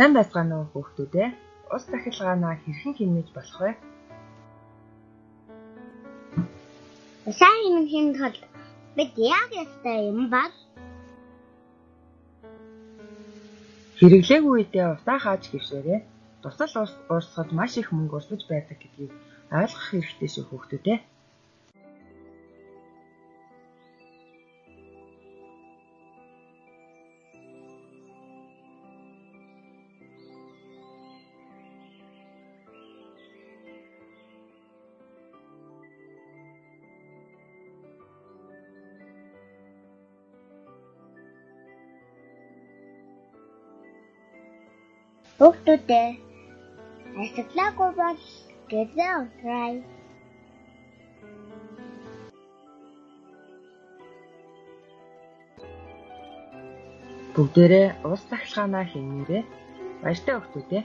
Сайн байцгаана уу хүүхдүүдээ? Ус дахилгаанаа хэрхэн хэмнэж болох вэ? Сайн хэмнэх тулд бид яг ёстой юм бол Хэрэглээгүй үедээ усаа хааж хэвшээрээ. Тусал ус уурсахад маш их мөнгө урсаж байдаг гэдгийг ойлгох хэрэгтэй шүү хүүхдүүдээ. хүүхдүүдээ ашиглаагүй бол гэзээ утрай. Бүгдээрээ ус дахилгаанаа хэмнээрэй. Баяртай хүүхдүүдээ.